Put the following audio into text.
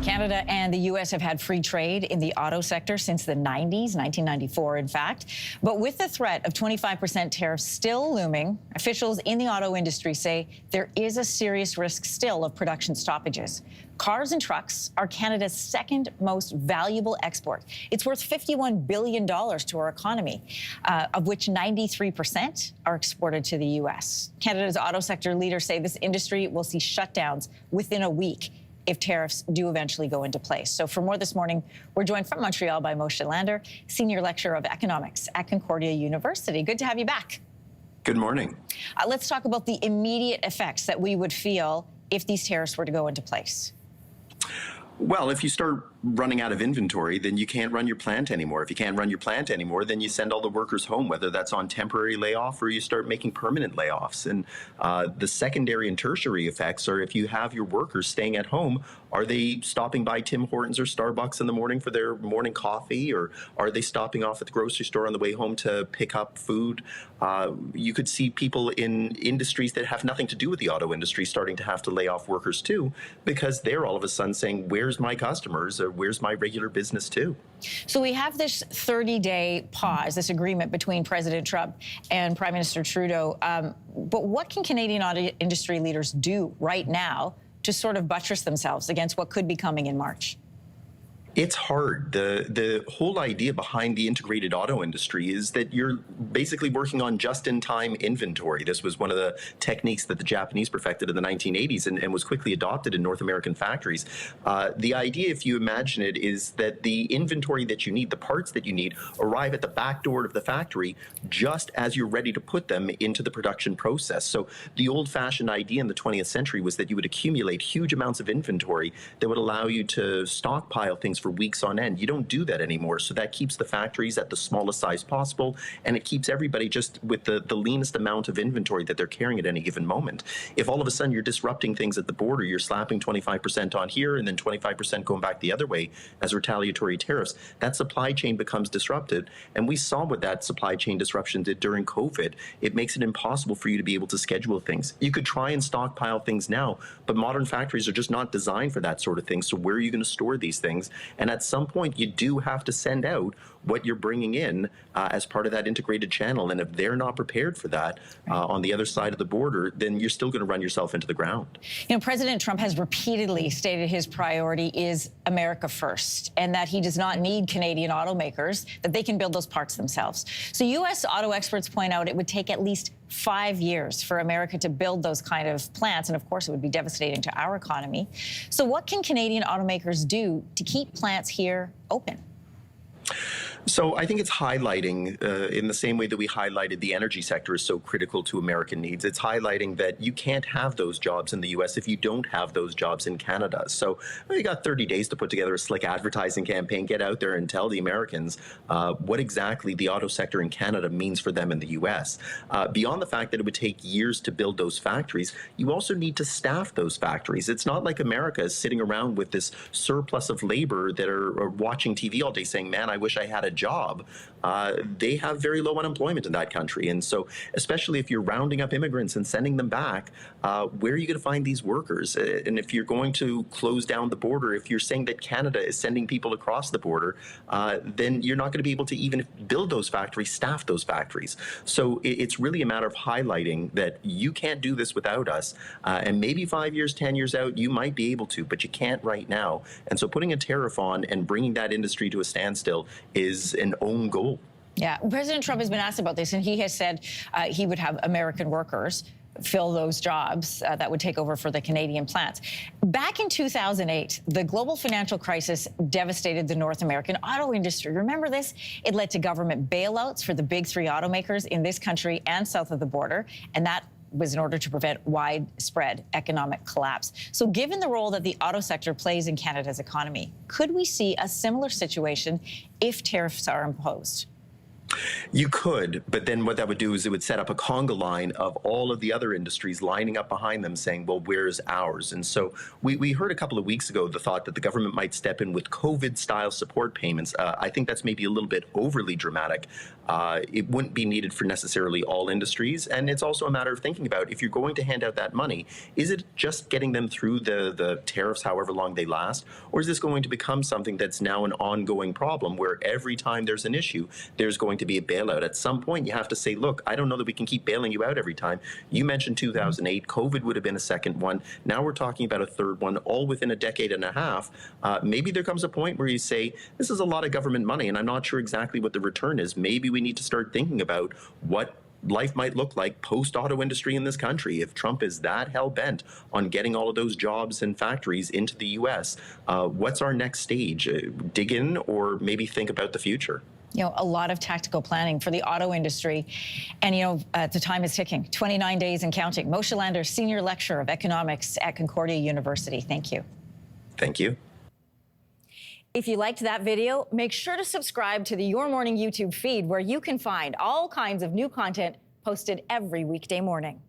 Canada and the U.S. have had free trade in the auto sector since the 90s, 1994, in fact. But with the threat of 25% tariffs still looming, officials in the auto industry say there is a serious risk still of production stoppages. Cars and trucks are Canada's second most valuable export. It's worth $51 billion to our economy, of which 93% are exported to the U.S. Canada's auto sector leaders say this industry will see shutdowns within a week if tariffs do eventually go into place. So for more this morning, we're joined from Montreal by Moshe Lander, Senior Lecturer of Economics at Concordia University. Good to have you back. Good morning. Let's talk about the immediate effects that we would feel if these tariffs were to go into place. Well, if you start running out of inventory, then you can't run your plant anymore. If you can't run your plant anymore, then you send all the workers home, whether that's on temporary layoff or you start making permanent layoffs. And the secondary and tertiary effects are if you have your workers staying at home, are they stopping by Tim Hortons or Starbucks in the morning for their morning coffee, or are they stopping off at the grocery store on the way home to pick up food? You could see people in industries that have nothing to do with the auto industry starting to have to lay off workers too, because they're all of a sudden saying, where's my customers, or where's my regular business too? So we have this 30-day pause, this agreement between President Trump and Prime Minister Trudeau. But what can Canadian auto industry leaders do right now to sort of buttress themselves against what could be coming in March? It's hard. The whole idea behind the integrated auto industry is that you're basically working on just-in-time inventory. This was one of the techniques that the Japanese perfected in the 1980s and was quickly adopted in North American factories. The idea, if you imagine it, is that the inventory that you need, the parts that you need, arrive at the back door of the factory just as you're ready to put them into the production process. So the old-fashioned idea in the 20th century was that you would accumulate huge amounts of inventory that would allow you to stockpile things for weeks on end. You don't do that anymore. So that keeps the factories at the smallest size possible, and it keeps everybody just with the leanest amount of inventory that they're carrying at any given moment. If all of a sudden you're disrupting things at the border, you're slapping 25% on here and then 25% going back the other way as retaliatory tariffs, that supply chain becomes disrupted. And we saw what that supply chain disruption did during COVID. It makes it impossible for you to be able to schedule things. You could try and stockpile things now, but modern factories are just not designed for that sort of thing. So where are you going to store these things? And at some point, you do have to send out what you're bringing in as part of that integrated channel. And if they're not prepared for that on the other side of the border, then you're still going to run yourself into the ground. You know, President Trump has repeatedly stated his priority is America first, and that he does not need Canadian automakers, that they can build those parts themselves. So U.S. auto experts point out it would take at least 5 years for America to build those kind of plants. And of course, it would be devastating to our economy. So what can Canadian automakers do to keep plants here open? So I think it's highlighting, in the same way that we highlighted the energy sector is so critical to American needs, it's highlighting that you can't have those jobs in the U.S. if you don't have those jobs in Canada. So you got 30 days to put together a slick advertising campaign, get out there and tell the Americans what exactly the auto sector in Canada means for them in the U.S. Beyond the fact that it would take years to build those factories, you also need to staff those factories. It's not like America is sitting around with this surplus of labor that are watching TV all day saying, man, I wish I had a job. They have very low unemployment in that country. And so especially if you're rounding up immigrants and sending them back, where are you going to find these workers? And if you're going to close down the border, if you're saying that Canada is sending people across the border, then you're not going to be able to even build those factories, staff those factories. So it's really a matter of highlighting that you can't do this without us. And maybe 5 years, 10 years out, you might be able to, but you can't right now. And so putting a tariff on and bringing that industry to a standstill is an own goal. Yeah, President Trump has been asked about this, and he has said he would have American workers fill those jobs that would take over for the Canadian plants. Back in 2008, the global financial crisis devastated the North American auto industry. Remember this? It led to government bailouts for the big three automakers in this country and south of the border, and that was in order to prevent widespread economic collapse. So given the role that the auto sector plays in Canada's economy, could we see a similar situation if tariffs are imposed? You could, but then what that would do is it would set up a conga line of all of the other industries lining up behind them saying, well, where's ours? And so we heard a couple of weeks ago the thought that the government might step in with COVID-style support payments. I think that's maybe a little bit overly dramatic. It wouldn't be needed for necessarily all industries. And it's also a matter of thinking about, if you're going to hand out that money, is it just getting them through the tariffs, however long they last, or is this going to become something that's now an ongoing problem where every time there's an issue, there's going to be a bailout? At some point, you have to say, look, I don't know that we can keep bailing you out every time. You mentioned 2008. COVID would have been a second one. Now we're talking about a third one, all within a decade and a half. Maybe there comes a point where you say, this is a lot of government money, and I'm not sure exactly what the return is. Maybe we need to start thinking about what life might look like post-auto industry in this country. If Trump is that hell-bent on getting all of those jobs and factories into the U.S., what's our next stage? Dig in or maybe think about the future? You know, a lot of tactical planning for the auto industry. And, you know, the time is ticking. 29 days and counting. Moshe Lander, Senior Lecturer of Economics at Concordia University. Thank you. Thank you. If you liked that video, make sure to subscribe to the Your Morning YouTube feed, where you can find all kinds of new content posted every weekday morning.